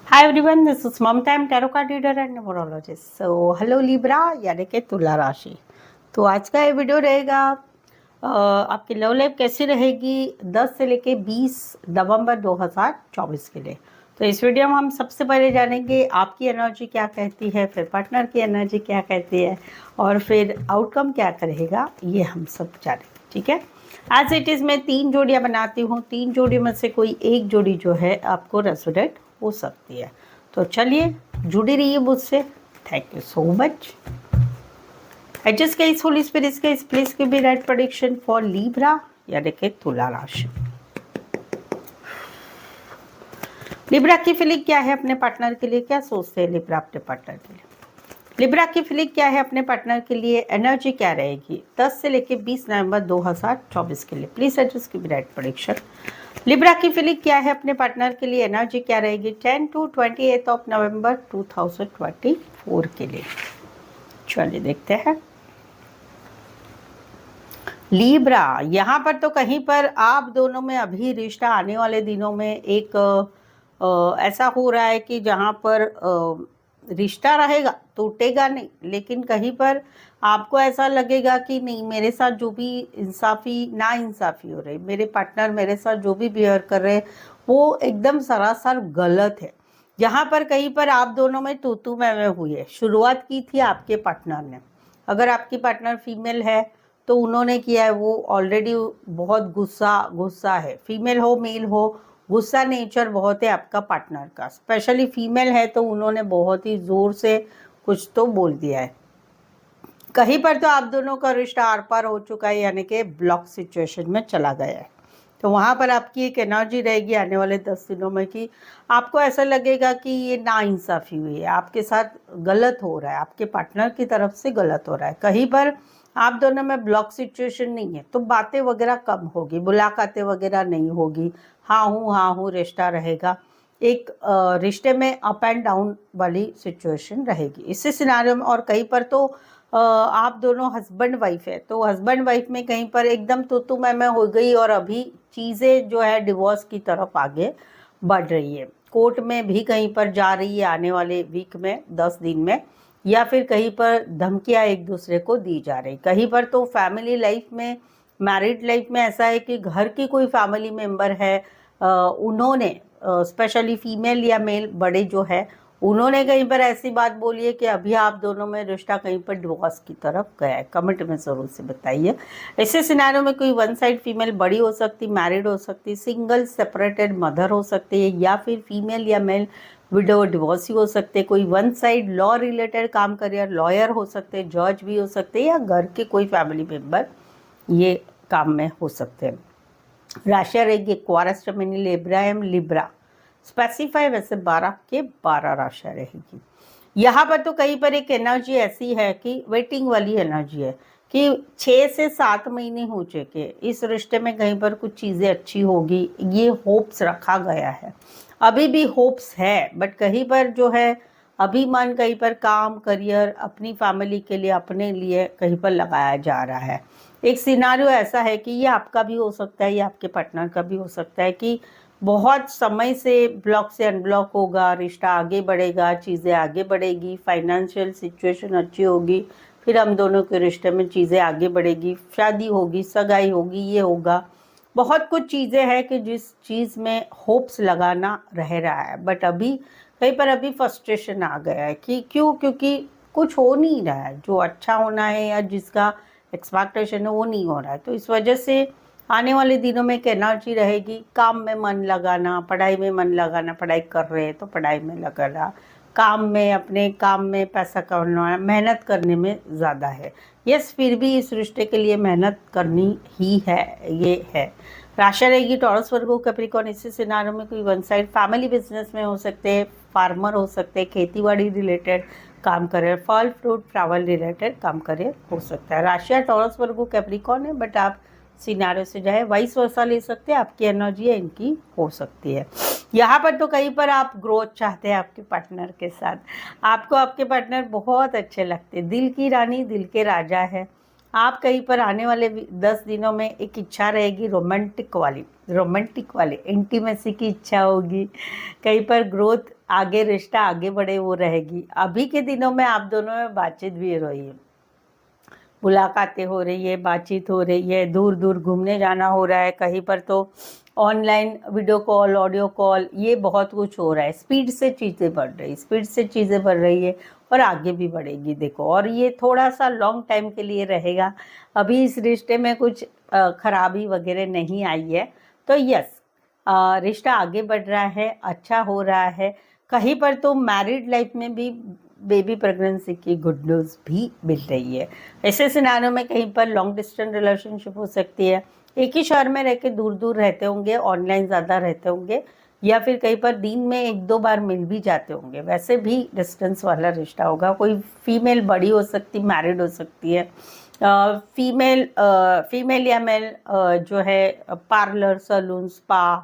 Hi everyone, this is Mamta. I'm tarot card reader and numerologist. So hello Libra यानी कि तुला राशि। तो आज का ये वीडियो रहेगा आपकी लव लाइफ कैसी रहेगी 10 से लेके 20 नवंबर 2024 के लिए। तो इस वीडियो में हम सबसे पहले जानेंगे आपकी एनर्जी क्या कहती है, फिर पार्टनर की एनर्जी क्या कहती है और फिर आउटकम क्या करेगा, ये हम सब जानेंगे। ठीक है, एज इट इज़ मैं 3 जोड़ियाँ बनाती हूँ। 3 जोड़ी में से कोई एक जोड़ी जो है आपको रेजोनेट हो सकती है। तो चलिए जुड़ी रहिए मुझसे। Thank you so much. I just guys, Holy Spirit guys, please give me right prediction for Libra यानी कि तुला राशि। लिब्रा की फीलिंग क्या है अपने पार्टनर के लिए, क्या सोचते हैं लिब्रा अपने पार्टनर के लिए। लिब्रा की फीलिंग क्या है अपने पार्टनर के लिए, एनर्जी क्या रहेगी 10 से लेके 20 नवंबर 2024 के लिए। Please adjust give me right prediction. Libra की फीलिंग क्या है अपने पार्टनर के लिए, एनर्जी क्या रहेगी 10 to 28 ऑफ नवंबर 2024 के लिए। चलिए देखते हैं। लिब्रा, यहाँ पर तो कहीं पर आप दोनों में अभी रिश्ता आने वाले दिनों में एक ऐसा हो रहा है कि जहाँ पर रिश्ता रहेगा, टूटेगा नहीं, लेकिन कहीं पर आपको ऐसा लगेगा कि नहीं, मेरे साथ जो भी ना इंसाफ़ी हो रही, मेरे पार्टनर मेरे साथ जो भी बिहेव कर रहे हैं वो एकदम सरासर गलत है। जहाँ पर कहीं पर आप दोनों में तू मैं हुई है। शुरुआत की थी आपके पार्टनर ने। अगर आपकी पार्टनर फीमेल है तो उन्होंने किया है, वो ऑलरेडी बहुत गुस्सा है। फीमेल हो मेल हो, गुस्सा नेचर बहुत है आपका पार्टनर का। स्पेशली फीमेल है तो उन्होंने बहुत ही ज़ोर से कुछ तो बोल दिया है। कहीं पर तो आप दोनों का रिश्ता आर पार हो चुका है, यानी कि ब्लॉक सिचुएशन में चला गया है। तो वहाँ पर आपकी एक एनर्जी रहेगी आने वाले 10 दिनों में कि आपको ऐसा लगेगा कि ये नाइंसाफ़ी हुई है, आपके साथ गलत हो रहा है, आपके पार्टनर की तरफ से गलत हो रहा है। कहीं पर आप दोनों में ब्लॉक सिचुएशन नहीं है तो बातें वगैरह कम होगी, मुलाकातें वगैरह नहीं होगी, हाँ हूँ रिश्ता रहेगा। एक रिश्ते में अप एंड डाउन वाली सिचुएशन रहेगी इसी सिनारियो में। और कहीं पर तो आप दोनों हस्बैंड वाइफ है तो हस्बैंड वाइफ में कहीं पर एकदम तो मैं हो गई और अभी चीज़ें जो है डिवोर्स की तरफ आगे बढ़ रही है। कोर्ट में भी कहीं पर जा रही है आने वाले वीक में 10 दिन में, या फिर कहीं पर धमकियाँ एक दूसरे को दी जा रही। कहीं पर तो फैमिली लाइफ में, मैरिड लाइफ में ऐसा है कि घर की कोई फैमिली मेम्बर है, उन्होंने स्पेशली फीमेल या मेल बड़े जो है, उन्होंने कहीं पर ऐसी बात बोली है कि अभी आप दोनों में रिश्ता कहीं पर डिवोर्स की तरफ गया है। कमेंट में ज़रूर से बताइए। ऐसे सिनारियों में कोई वन साइड फीमेल बड़ी हो सकती, मैरिड हो सकती, सिंगल सेपरेटेड मदर हो सकती है, या फिर फीमेल या मेल विडो डिवोर्सी हो सकते। कोई वन साइड लॉ रिलेटेड काम करे, लॉयर हो सकते, जज भी हो सकते, या घर के कोई फैमिली मेम्बर ये काम में हो सकते हैं। राशि रहेगी एक्वारियस, जमिनी, लिब्रा स्पेसिफाई वैसे 12 के 12 राशि रहेगी। यहाँ पर तो कहीं पर एक एनर्जी ऐसी है कि वेटिंग वाली एनर्जी है कि 6 से 7 महीने हो चुके, इस रिश्ते में कहीं पर कुछ चीज़ें अच्छी होगी, ये होप्स रखा गया है। अभी भी होप्स है, बट कहीं पर जो है अभी मन कहीं पर काम, करियर, अपनी फैमिली के लिए, अपने लिए कहीं पर लगाया जा रहा है। एक सिनारियो ऐसा है कि ये आपका भी हो सकता है, ये आपके पार्टनर का भी हो सकता है कि बहुत समय से ब्लॉक से अनब्लॉक होगा, रिश्ता आगे बढ़ेगा, चीज़ें आगे बढ़ेगी, फाइनेंशियल सिचुएशन अच्छी होगी, फिर हम दोनों के रिश्ते में चीज़ें आगे बढ़ेगी, शादी होगी, सगाई होगी, ये होगा। बहुत कुछ चीज़ें हैं कि जिस चीज़ में होप्स लगाना रह रहा है, बट अभी कहीं पर अभी फ्रस्ट्रेशन आ गया है कि क्यों, क्योंकि कुछ हो नहीं रहा है जो अच्छा होना है या जिसका एक्सपेक्टेशन है वो नहीं हो रहा है। तो इस वजह से आने वाले दिनों में एक एनर्जी रहेगी, काम में मन लगाना, पढ़ाई में मन लगाना, पढ़ाई कर रहे हैं तो पढ़ाई में लगाना, काम में, अपने काम में पैसा कमाना, मेहनत करने में ज़्यादा है। यस, फिर भी इस रिश्ते के लिए मेहनत करनी ही है, ये है। राशि रहेगी टॉरस, वर्गो, कैप्रिकॉर्न। इसी सिनारियो में कोई वन साइड फैमिली बिजनेस में हो सकते हैं, फार्मर हो सकते हैं, खेतीबाड़ी रिलेटेड काम करे, फल फ्रूट ट्रैवल रिलेटेड काम करे हो सकता है। राशि टॉरस, वर्गो, कैप्रिकॉर्न है, बट आप सिनारियो से जो है वाइस वर्सा ले सकते हैं, आपकी एनर्जी है इनकी हो सकती है। यहाँ पर तो कहीं पर आप ग्रोथ चाहते हैं आपके पार्टनर के साथ, आपको आपके पार्टनर बहुत अच्छे लगते हैं, दिल की रानी दिल के राजा है, आप कहीं पर आने वाले 10 दिनों में एक इच्छा रहेगी रोमांटिक वाली इंटीमेसी की इच्छा होगी। कहीं पर ग्रोथ, आगे रिश्ता आगे बढ़े वो रहेगी। अभी के दिनों में आप दोनों में बातचीत भी हो रही है, मुलाकातें हो रही है, बातचीत हो रही है, दूर दूर घूमने जाना हो रहा है, कहीं पर तो online video call, audio call, ये बहुत कुछ हो रहा है। स्पीड से चीज़ें बढ़ रही है और आगे भी बढ़ेगी देखो। और ये थोड़ा सा लॉन्ग टाइम के लिए रहेगा। अभी इस रिश्ते में कुछ खराबी वगैरह नहीं आई है, तो यस, रिश्ता आगे बढ़ रहा है, अच्छा हो रहा है। कहीं पर तो मैरिड लाइफ में भी बेबी प्रेगनेंसी की गुड न्यूज़ भी मिल रही है। ऐसे सिनारियों में कहीं पर लॉन्ग डिस्टेंस रिलेशनशिप हो सकती है, एक ही शहर में रह के दूर दूर रहते होंगे, ऑनलाइन ज़्यादा रहते होंगे, या फिर कहीं पर दिन में 1-2 बार मिल भी जाते होंगे, वैसे भी डिस्टेंस वाला रिश्ता होगा। कोई फीमेल बड़ी हो सकती, मैरिड हो सकती है, फीमेल या मेल जो है पार्लर, सैलून, स्पा,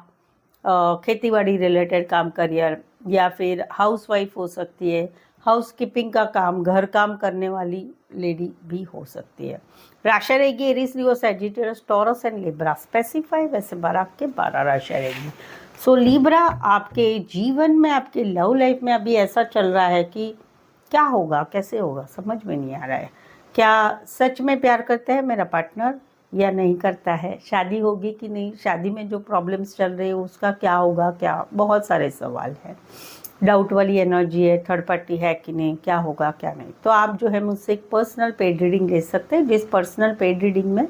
खेतीबाड़ी रिलेटेड काम, करियर, या फिर हाउसवाइफ हो सकती है, हाउसकीपिंग का काम, घर काम करने वाली लेडी भी हो सकती है। राशि रहेगी Aries, Leo, Sagittarius, taurus and Libra. Specify वैसे 12 के 12 राशि रहेगी। सो लिब्रा, आपके जीवन में, आपके लव लाइफ में अभी ऐसा चल रहा है कि क्या होगा, कैसे होगा, समझ में नहीं आ रहा है। क्या सच में प्यार करता है मेरा पार्टनर या नहीं करता है? शादी होगी कि नहीं? शादी में जो प्रॉब्लम्स चल रही है उसका क्या होगा? क्या, बहुत सारे सवाल हैं। डाउट वाली एनर्जी है, थर्ड पार्टी है कि नहीं, क्या होगा क्या नहीं। तो आप जो है मुझसे एक पर्सनल पेड रीडिंग ले सकते हैं, जिस पर्सनल पेड रीडिंग में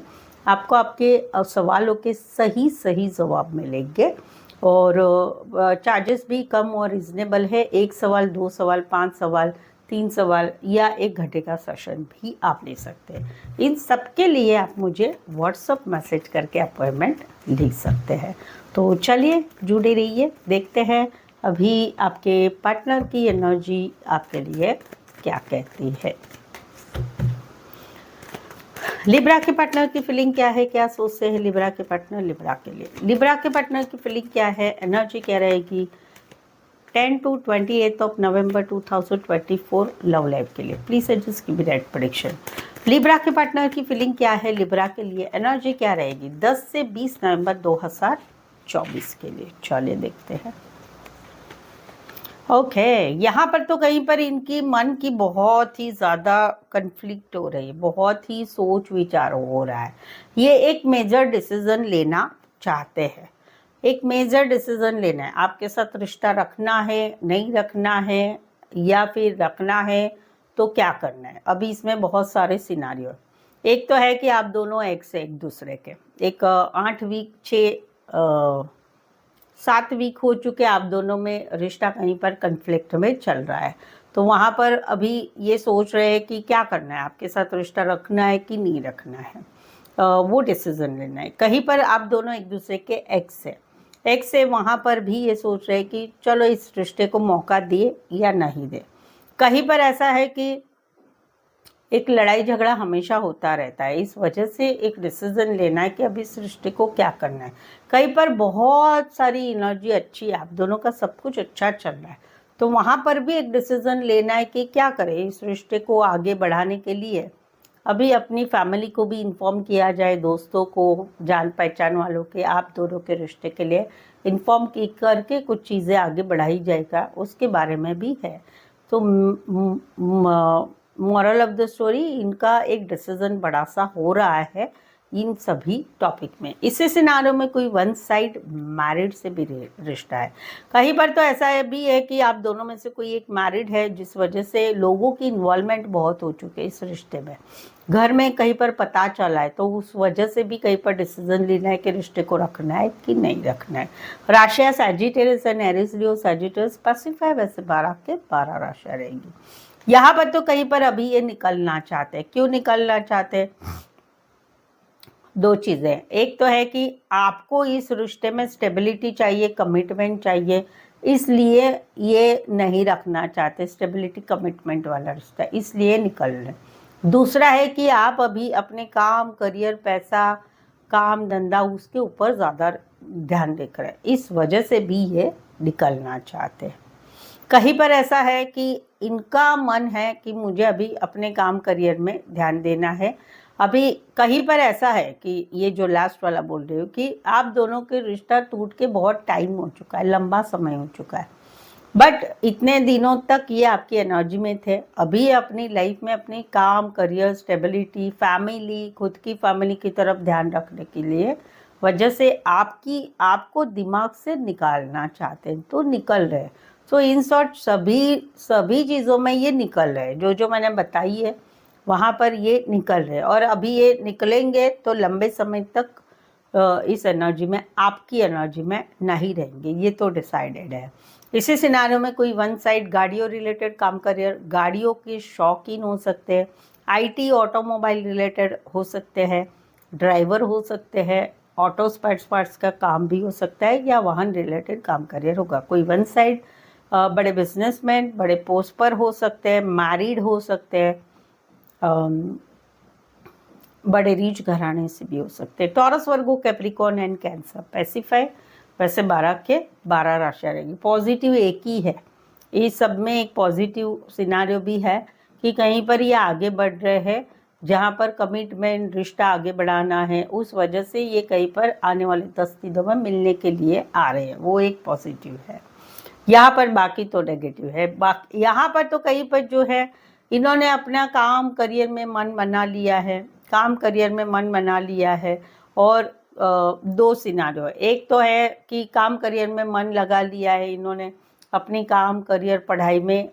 आपको आपके सवालों के सही सही जवाब मिलेंगे। और चार्जेस भी कम और रिजनेबल है। 1 सवाल, 2 सवाल, 5 सवाल, 3 सवाल या 1 घंटे का सेशन भी आप ले सकते हैं। इन सब के लिए आप मुझे व्हाट्सअप मैसेज करके अपॉइंटमेंट ले सकते हैं। तो चलिए जुड़े रहिए, देखते हैं अभी आपके पार्टनर की एनर्जी आपके लिए क्या कहती है। लिब्रा के पार्टनर की फीलिंग क्या है, क्या सोचते हैं लिब्रा के पार्टनर लिब्रा के लिए? लिब्रा के पार्टनर की फीलिंग क्या है, एनर्जी क्या रहेगी 10 to 28 of November 2024 love life के लिए? प्लीज एडजस्ट की रेड प्रेडिक्शन। लिब्रा के पार्टनर की फीलिंग क्या है लिब्रा के लिए, एनर्जी क्या रहेगी 10 से 20 नवंबर 2024 के लिए? चलिए देखते हैं। ओके, यहाँ पर तो कहीं पर इनकी मन की बहुत ही ज़्यादा कन्फ्लिक्ट हो रही है, बहुत ही सोच विचार हो रहा है। ये एक मेजर डिसीजन लेना चाहते हैं, एक मेजर डिसीजन लेना है। आपके साथ रिश्ता रखना है, नहीं रखना है, या फिर रखना है तो क्या करना है। अभी इसमें बहुत सारे सिनारियो है। एक तो है कि आप दोनों एक दूसरे के, एक 8 वीक 7 वीक हो चुके आप दोनों में, रिश्ता कहीं पर कन्फ्लिक्ट में चल रहा है। तो वहाँ पर अभी ये सोच रहे हैं कि क्या करना है, आपके साथ रिश्ता रखना है कि नहीं रखना है, वो डिसीजन लेना है। कहीं पर आप दोनों एक दूसरे के एक्स से वहाँ पर भी ये सोच रहे हैं कि चलो इस रिश्ते को मौका दिए या नहीं दे। कहीं पर ऐसा है कि एक लड़ाई झगड़ा हमेशा होता रहता है, इस वजह से एक डिसीजन लेना है कि अब इस रिश्ते को क्या करना है। कहीं पर बहुत सारी एनर्जी अच्छी है, आप दोनों का सब कुछ अच्छा चल रहा है, तो वहाँ पर भी एक डिसीजन लेना है कि क्या करें इस रिश्ते को आगे बढ़ाने के लिए। अभी अपनी फैमिली को भी इन्फॉर्म किया जाए, दोस्तों को, जान पहचान वालों के, आप दोनों के रिश्ते के लिए इन्फॉर्म करके कुछ चीज़ें आगे बढ़ाई जाएगा, उसके बारे में भी है। तो मॉरल ऑफ द स्टोरी, इनका एक डिसीजन बड़ा सा हो रहा है इन सभी टॉपिक में। इसी सिनारियो में कोई वन साइड मैरिड से भी रिश्ता है। कहीं पर तो ऐसा है भी है कि आप दोनों में से कोई एक मैरिड है, जिस वजह से लोगों की इन्वॉल्वमेंट बहुत हो चुकी है इस रिश्ते में। घर में कहीं पर पता चला है, तो उस वजह से भी कहीं पर डिसीजन लेना है कि रिश्ते को रखना है कि नहीं रखना है। राशियाँ Sagittarius and Aries, Leo, Sagittarius, specify वैसे 12 के 12 राशियाँ रहेंगी। यहाँ पर तो कहीं पर अभी ये निकलना चाहते हैं। क्यों निकलना चाहते हैं? 2 चीज़ें। एक तो है कि आपको इस रिश्ते में स्टेबिलिटी चाहिए, कमिटमेंट चाहिए, इसलिए ये नहीं रखना चाहते, स्टेबिलिटी कमिटमेंट वाला रिश्ता, इसलिए निकल रहे। दूसरा है कि आप अभी अपने काम, करियर, पैसा, काम धंधा, उसके ऊपर ज़्यादा ध्यान देख रहे हैं, इस वजह से भी ये निकलना चाहते हैं। कहीं पर ऐसा है कि इनका मन है कि मुझे अभी अपने काम करियर में ध्यान देना है, अभी कहीं पर ऐसा है कि ये जो लास्ट वाला बोल रही हूँ कि आप दोनों के रिश्ता टूट के बहुत टाइम हो चुका है, लंबा समय हो चुका है, बट इतने दिनों तक ये आपकी एनर्जी में थे। अभी अपनी लाइफ में अपनी काम, करियर, स्टेबिलिटी, फैमिली, खुद की फैमिली की तरफ ध्यान रखने के लिए वजह से आपको दिमाग से निकालना चाहते हैं, तो निकल रहे हैं। सो इन शॉर्ट सभी चीज़ों में ये निकल रहे हैं, जो मैंने बताई है वहाँ पर ये निकल रहे हैं, और अभी ये निकलेंगे तो लंबे समय तक इस एनर्जी में, आपकी एनर्जी में नहीं रहेंगे, ये तो डिसाइडेड है। इसी सिनारियों में कोई वन साइड गाड़ियों रिलेटेड काम करियर, गाड़ियों के शौकीन हो सकते हैं, आईटी ऑटोमोबाइल रिलेटेड हो सकते हैं, ड्राइवर हो सकते हैं, ऑटो स्पेयर पार्ट्स का काम भी हो सकता है, या वाहन रिलेटेड काम करियर होगा। कोई वन साइड बड़े बिजनेसमैन, बड़े पोस्ट पर हो सकते हैं, मैरिड हो सकते हैं, बड़े रीच घराने से भी हो सकते हैं। Taurus, Virgo, Capricorn and cancer specify. वैसे 12 के 12 राशियाँ रहेगी। पॉजिटिव एक ही है, इस सब में एक पॉजिटिव सिनारियो भी है कि कहीं पर ये आगे बढ़ रहे हैं, जहाँ पर कमिटमेंट, रिश्ता आगे बढ़ाना है, उस वजह से ये कहीं पर आने वाले 10 दिनों में मिलने के लिए आ रहे हैं, वो एक पॉजिटिव है। यहाँ पर बाकी तो नेगेटिव है। बाकी यहाँ पर तो कहीं पर जो है, इन्होंने अपना काम करियर में मन बना लिया है, काम करियर में मन बना लिया है, और दो सिनारियो, एक तो है कि काम करियर में मन लगा लिया है इन्होंने, अपनी काम करियर पढ़ाई में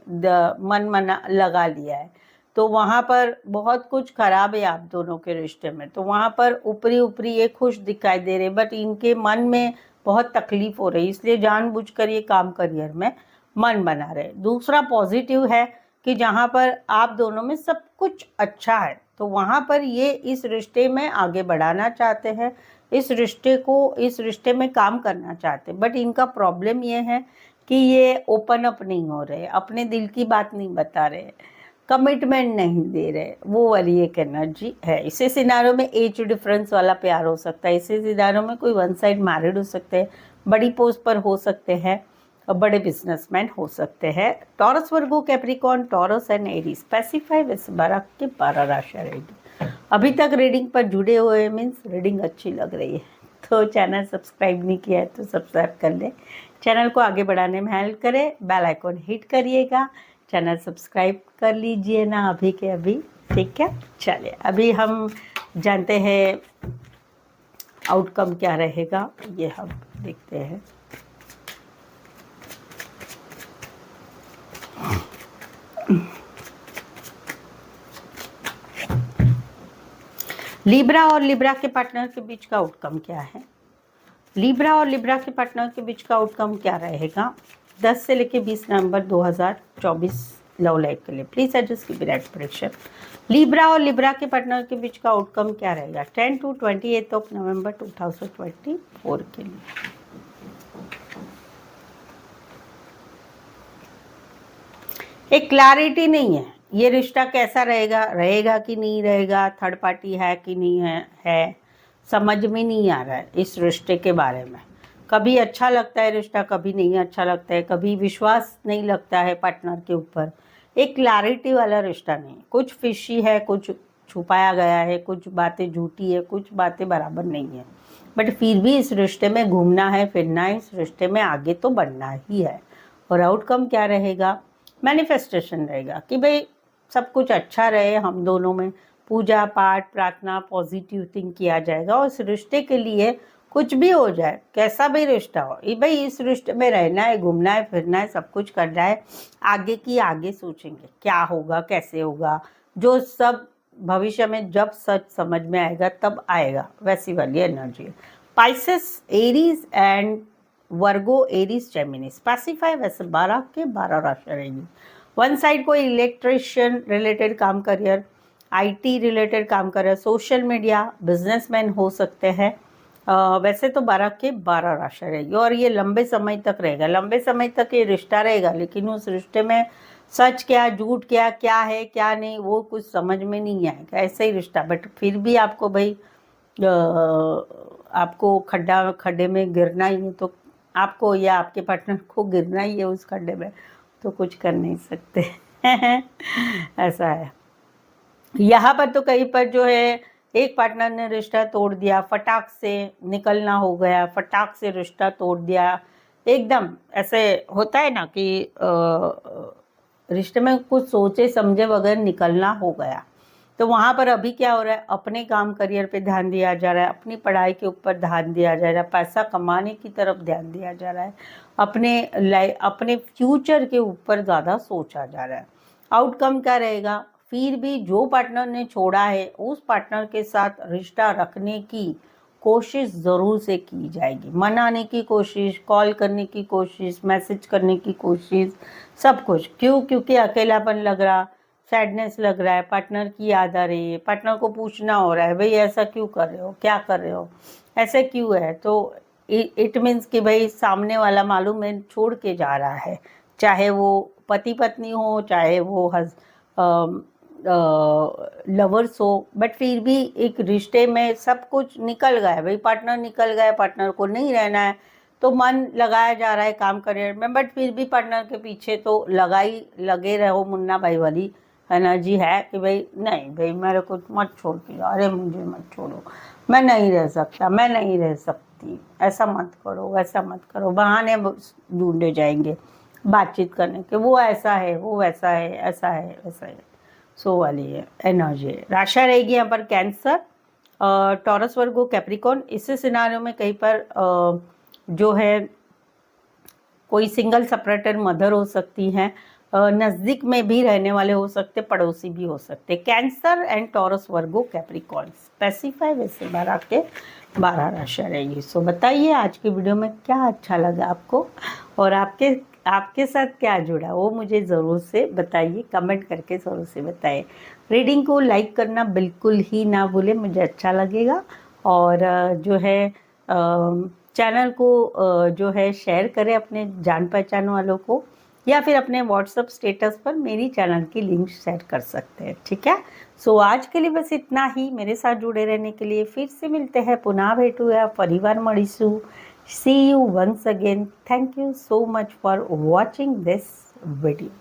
मन मना लगा लिया है, तो वहाँ पर बहुत कुछ खराब है आप दोनों के रिश्ते में। तो वहाँ पर ऊपरी ऊपरी ये खुश दिखाई दे रहे, बट इनके मन में बहुत तकलीफ हो रही, इसलिए जानबूझकर ये काम करियर में मन बना रहे। दूसरा पॉजिटिव है कि जहाँ पर आप दोनों में सब कुछ अच्छा है, तो वहाँ पर ये इस रिश्ते में आगे बढ़ाना चाहते हैं, इस रिश्ते में काम करना चाहते हैं, बट इनका प्रॉब्लम ये है कि ये ओपन अप नहीं हो रहे, अपने दिल की बात नहीं बता रहे, कमिटमेंट नहीं दे रहे, वो वाली एक एनर्जी है। इसी सिनारियों में एज डिफरेंस वाला प्यार हो सकता है, इसी सिनारियों में कोई वन साइड मैरिड हो सकते हैं, बड़ी पोस्ट पर हो सकते हैं, बड़े बिजनेसमैन हो सकते हैं। Taurus, Virgo, Capricorn, taurus and Aries specify. वैसे 12 के 12 राशियाँ रहेगी। अभी तक रीडिंग पर जुड़े हुए मीन्स रीडिंग अच्छी लग रही है, तो चैनल सब्सक्राइब नहीं किया है तो सब्सक्राइब कर ले, चैनल को आगे बढ़ाने में हेल्प करे, बेल आइकॉन हिट करिएगा, चैनल सब्सक्राइब कर लीजिए ना अभी के अभी, ठीक है। चलिए अभी हम जानते हैं आउटकम क्या रहेगा, ये हम देखते हैं। लिब्रा और लिब्रा के पार्टनर के बीच का आउटकम क्या है? लिब्रा और लिब्रा के पार्टनर के बीच का आउटकम क्या रहेगा 10 से लेकर 20 नवंबर 2024 लव लाइफ के लिए? प्लीज एडजस्ट की डायरेक्ट प्रेडिक्शन। लिब्रा और लिब्रा के पार्टनर के बीच का आउटकम क्या रहेगा 10 to 28 ऑफ नवंबर 2024 के लिए? एक क्लैरिटी नहीं है, ये रिश्ता कैसा रहेगा कि नहीं रहेगा, थर्ड पार्टी है कि नहीं है समझ में नहीं आ रहा है इस रिश्ते के बारे में। कभी अच्छा लगता है रिश्ता, कभी नहीं अच्छा लगता है, कभी विश्वास नहीं लगता है पार्टनर के ऊपर। एक क्लैरिटी वाला रिश्ता नहीं, कुछ फिशी है, कुछ छुपाया गया है, कुछ बातें झूठी है, कुछ बातें बराबर नहीं है, बट फिर भी इस रिश्ते में घूमना है, फिरना है, इस रिश्ते में आगे तो बढ़ना ही है। और आउटकम क्या रहेगा? मैनिफेस्टेशन रहेगा कि भाई सब कुछ अच्छा रहे, हम दोनों में पूजा पाठ, प्रार्थना, पॉजिटिव थिंक किया जाएगा, और इस रिश्ते के लिए कुछ भी हो जाए, कैसा भी रिश्ता हो, ये भाई इस रिश्ते में रहना है, घूमना है, फिरना है, सब कुछ करना है, आगे की आगे सोचेंगे क्या होगा, कैसे होगा, जो सब भविष्य में जब सच समझ में आएगा तब आएगा, वैसी वाली एनर्जी है। Pisces, Aries and Virgo, Aries, Gemini specify. वैसे 12 के 12 राशियाँ रहेंगी। वन साइड कोई इलेक्ट्रिशियन रिलेटेड काम करियर, आईटी रिलेटेड काम करियर, सोशल मीडिया, बिजनेसमैन हो सकते हैं। वैसे तो 12 के 12 राशियाँ रहेगी, और ये लंबे समय तक रहेगा, लंबे समय तक ये रिश्ता रहेगा, लेकिन उस रिश्ते में सच क्या, झूठ क्या, क्या है क्या नहीं, वो कुछ समझ में नहीं आएगा, ऐसा ही रिश्ता। बट फिर भी आपको भाई आपको खड्डे में गिरना ही है, तो आपको या आपके पार्टनर को गिरना ही है उस खड्डे में, तो कुछ कर नहीं सकते ऐसा है। यहाँ पर तो कहीं पर जो है एक पार्टनर ने रिश्ता तोड़ दिया, फटाक से निकलना हो गया, फटाक से रिश्ता तोड़ दिया, एकदम ऐसे होता है ना कि रिश्ते में कुछ सोचे समझे बगैर निकलना हो गया। तो वहाँ पर अभी क्या हो रहा है, अपने काम करियर पे ध्यान दिया जा रहा है, अपनी पढ़ाई के ऊपर ध्यान दिया जा रहा है, पैसा कमाने की तरफ ध्यान दिया जा रहा है, अपने फ्यूचर के ऊपर ज़्यादा सोचा जा रहा है। आउटकम क्या रहेगा, फिर भी जो पार्टनर ने छोड़ा है उस पार्टनर के साथ रिश्ता रखने की कोशिश ज़रूर से की जाएगी, मनाने की कोशिश, कॉल करने की कोशिश, मैसेज करने की कोशिश, सब कुछ। क्यों? क्योंकि अकेलापन लग रहा, सैडनेस लग रहा है, पार्टनर की याद आ रही है, पार्टनर को पूछना हो रहा है भाई ऐसा क्यों कर रहे हो, क्या कर रहे हो, ऐसे क्यों है। तो इट मीन्स कि भाई सामने वाला मालूम है छोड़ के जा रहा है, चाहे वो पति पत्नी हो, चाहे वो लवर्स हो, बट फिर भी एक रिश्ते में सब कुछ निकल गया है भाई, पार्टनर निकल गया, पार्टनर को नहीं रहना है, तो मन लगाया जा रहा है काम करियर में, बट फिर भी पार्टनर के पीछे तो लगे रहो मुन्ना भाई वाली एनर्जी है कि भाई नहीं भाई मेरे को मत छोड़ के जाओ, अरे मुझे मत छोड़ो, मैं नहीं रह सकता, मैं नहीं रह सकती, ऐसा मत करो, वैसा मत करो, बहाने ढूंढे जाएंगे बातचीत करने के, वो ऐसा है, वो वैसा है, ऐसा है, वैसा है। सो वाली है एनर्जी। राशि रहेगी यहाँ पर कैंसर, टॉरस, वर्गो, कैप्रिकॉन। इस सिनारियो में कहीं पर जो है कोई सिंगल सेपरेटर मदर हो सकती हैं, नज़दीक में भी रहने वाले हो सकते, पड़ोसी भी हो सकते। Cancer and taurus, Virgo, Capricorn specify वैसे 12 राशि रहेगी। सो बताइए आज की वीडियो में क्या अच्छा लगा आपको, और आपके साथ क्या जुड़ा वो मुझे ज़रूर से बताइए, कमेंट करके ज़रूर से बताइए। रीडिंग को लाइक करना बिल्कुल ही ना भूलें, मुझे अच्छा लगेगा। और जो है चैनल को जो है शेयर करें अपने जान पहचान वालों को, या फिर अपने व्हाट्सएप स्टेटस पर मेरी चैनल की लिंक शेयर कर सकते हैं, ठीक है। सो आज के लिए बस इतना ही। मेरे साथ जुड़े रहने के लिए फिर से मिलते हैं, पुनः भेटूया, परिवार मळीशु। See you once again. Thank you so much for watching this video.